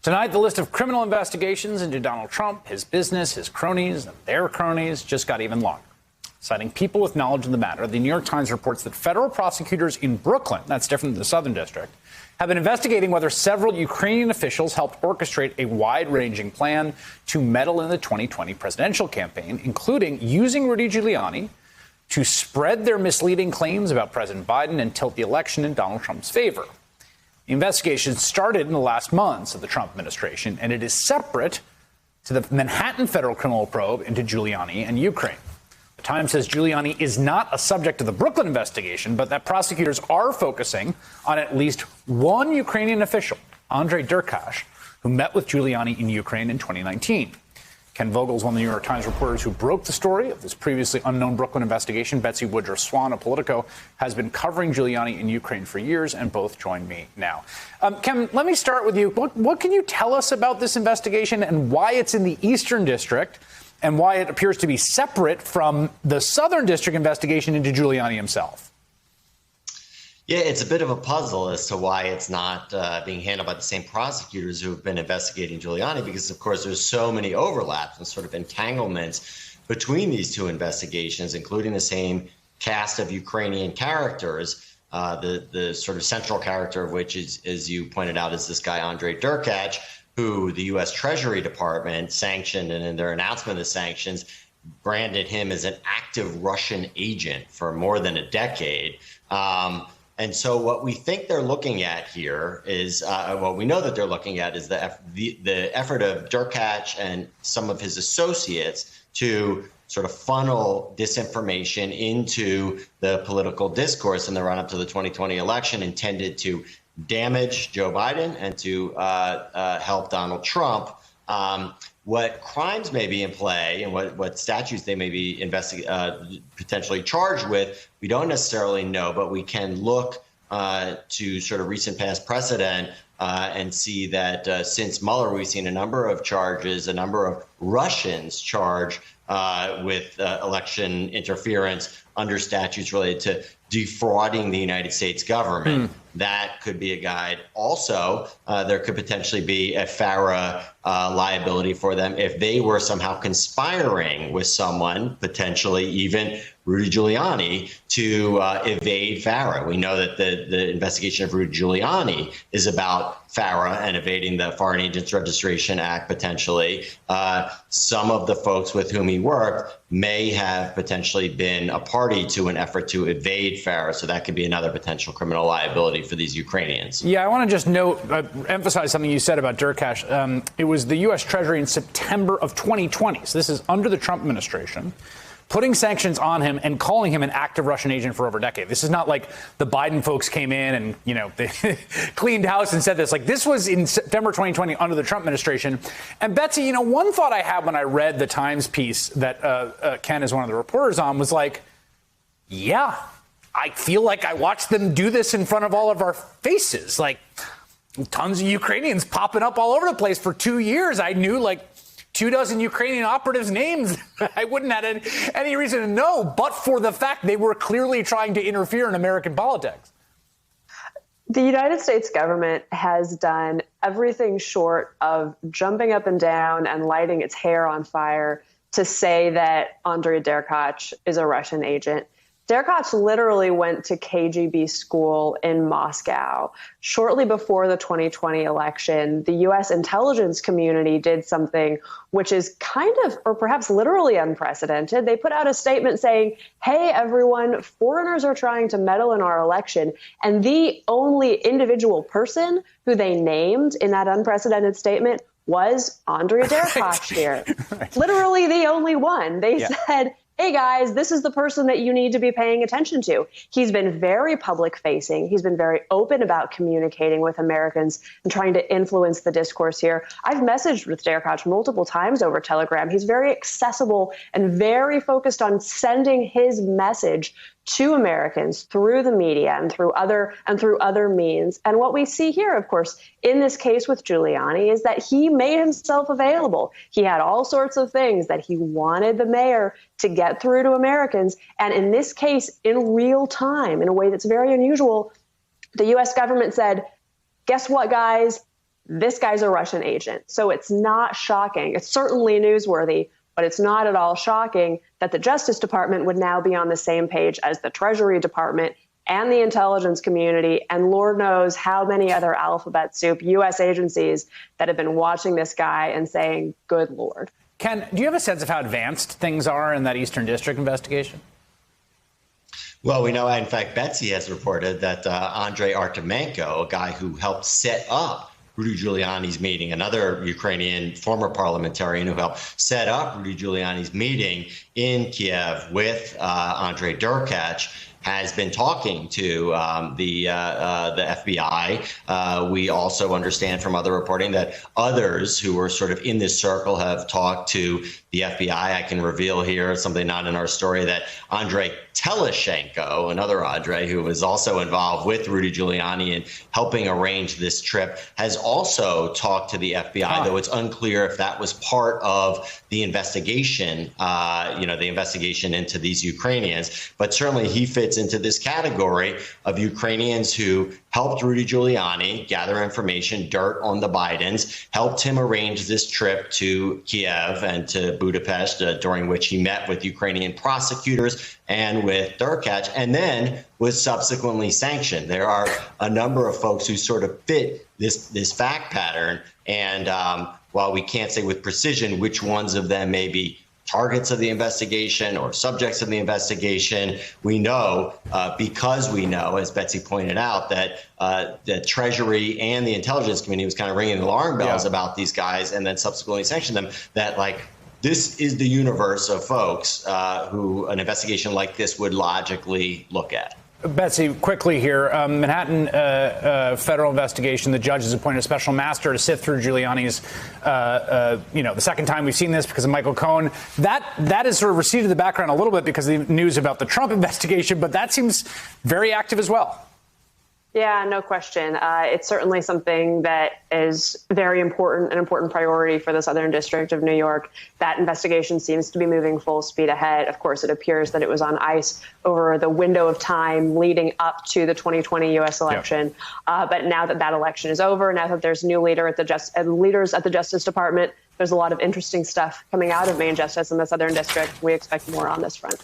Tonight, the list of criminal investigations into Donald Trump, his business, his cronies, and their cronies just got even longer. Citing people with knowledge of the matter, the New York Times reports that federal prosecutors in Brooklyn, that's different than the Southern District, have been investigating whether several Ukrainian officials helped orchestrate a wide-ranging plan to meddle in the 2020 presidential campaign, including using Rudy Giuliani to spread their misleading claims about President Biden and tilt the election in Donald Trump's favor. The investigation started in the last months of the Trump administration, and it is separate to the Manhattan federal criminal probe into Giuliani and Ukraine. The Times says Giuliani is not a subject of the Brooklyn investigation, but that prosecutors are focusing on at least one Ukrainian official, Andrei Derkach, who met with Giuliani in Ukraine in 2019. Ken Vogel is one of the New York Times reporters who broke the story of this previously unknown Brooklyn investigation. Betsy Woodruff-Swan of Politico has been covering Giuliani in Ukraine for years, and both join me now. Ken, let me start with you. What can you tell us about this investigation and why it's in the Eastern District and why it appears to be separate from the Southern District investigation into Giuliani himself? Yeah, it's a bit of a puzzle as to why it's not being handled by the same prosecutors who have been investigating Giuliani, because, of course, there's so many overlaps and sort of entanglements between these two investigations, including the same cast of Ukrainian characters. The sort of central character of which is, as you pointed out, is this guy, Andrei Derkach, who the U.S. Treasury Department sanctioned, and in their announcement of the sanctions, branded him as an active Russian agent for more than a decade. And so what we think they're looking at here is, what we know that they're looking at is the effort of Derkach and some of his associates to sort of funnel disinformation into the political discourse in the run-up to the 2020 election, intended to damage Joe Biden and to help Donald Trump. What crimes may be in play and what statutes they may be potentially charged with, we don't necessarily know, but we can look to sort of recent past precedent and see that since Mueller, we've seen a number of charges, a number of Russians charged with election interference under statutes related to defrauding the United States government. That could be a guide. Also, there could potentially be a FARA liability for them if they were somehow conspiring with someone, potentially even Rudy Giuliani, to evade FARA. We know that the investigation of Rudy Giuliani is about FARA and evading the Foreign Agents Registration Act, potentially. Some of the folks with whom he worked may have potentially been a party to an effort to evade FARA, so that could be another potential criminal liability for these Ukrainians. Yeah, I want to just emphasize something you said about Derkach. It was the U.S. Treasury in September of 2020, so this is under the Trump administration, putting sanctions on him and calling him an active Russian agent for over a decade. This is not like the Biden folks came in and, they cleaned house and said this. Like, this was in September 2020 under the Trump administration. And Betsy, one thought I had when I read the Times piece that Ken is one of the reporters on was like, yeah, I feel like I watched them do this in front of all of our faces. Like, tons of Ukrainians popping up all over the place for 2 years. I knew 24 Ukrainian operatives' names. I wouldn't have any reason to know, but for the fact they were clearly trying to interfere in American politics. The United States government has done everything short of jumping up and down and lighting its hair on fire to say that Andrei Derkach is a Russian agent. Derkach literally went to KGB school in Moscow. Shortly before the 2020 election, the U.S. intelligence community did something which is kind of, or perhaps literally unprecedented. They put out a statement saying, hey, everyone, foreigners are trying to meddle in our election. And the only individual person who they named in that unprecedented statement was Andrei Derkach here. Right. Literally the only one. They said, hey, guys, this is the person that you need to be paying attention to. He's been very public facing. He's been very open about communicating with Americans and trying to influence the discourse here. I've messaged with Derkach multiple times over Telegram. He's very accessible and very focused on sending his message to Americans through the media and through other means. And what we see here, of course, in this case with Giuliani is that he made himself available. He had all sorts of things that he wanted the mayor to get through to Americans. And in this case, in real time, in a way that's very unusual, the U.S. government said, guess what, guys? this guy's a Russian agent. So it's not shocking. It's certainly newsworthy, but it's not at all shocking that the Justice Department would now be on the same page as the Treasury Department and the intelligence community, and Lord knows how many other alphabet soup U.S. agencies that have been watching this guy and saying, good Lord. Ken, do you have a sense of how advanced things are in that Eastern District investigation? Well, we know, in fact, Betsy has reported that Andrei Artemenko, a guy who helped set up Rudy Giuliani's meeting, another Ukrainian former parliamentarian who helped set up Rudy Giuliani's meeting in Kiev with Andrei Derkach, has been talking to the FBI. We also understand from other reporting that others who were sort of in this circle have talked to the FBI. I can reveal here something not in our story, that Andrei Teleshenko, another Andrei who was also involved with Rudy Giuliani in helping arrange this trip, has also talked to the FBI, though it's unclear if that was part of the investigation, the investigation into these Ukrainians. But certainly he fits into this category of Ukrainians who helped Rudy Giuliani gather information, dirt on the Bidens, helped him arrange this trip to Kiev and to Budapest, during which he met with Ukrainian prosecutors and with Derkach, and then was subsequently sanctioned. There are a number of folks who sort of fit this fact pattern. And while we can't say with precision which ones of them may be targets of the investigation or subjects of the investigation, we know, because we know, as Betsy pointed out, that the Treasury and the intelligence community was kind of ringing the alarm bells about these guys and then subsequently sanctioned them, that this is the universe of folks who an investigation like this would logically look at. Betsy, quickly here, Manhattan federal investigation. The judge has appointed a special master to sift through Giuliani's, the second time we've seen this because of Michael Cohen. That has sort of receded to the background a little bit because of the news about the Trump investigation, but that seems very active as well. Yeah, no question. It's certainly something that is very important, an important priority for the Southern District of New York. That investigation seems to be moving full speed ahead. Of course, it appears that it was on ice over the window of time leading up to the 2020 U.S. election. But now that election is over, now that there's new leaders at the Justice Department, there's a lot of interesting stuff coming out of Main Justice in the Southern District. We expect more on this front.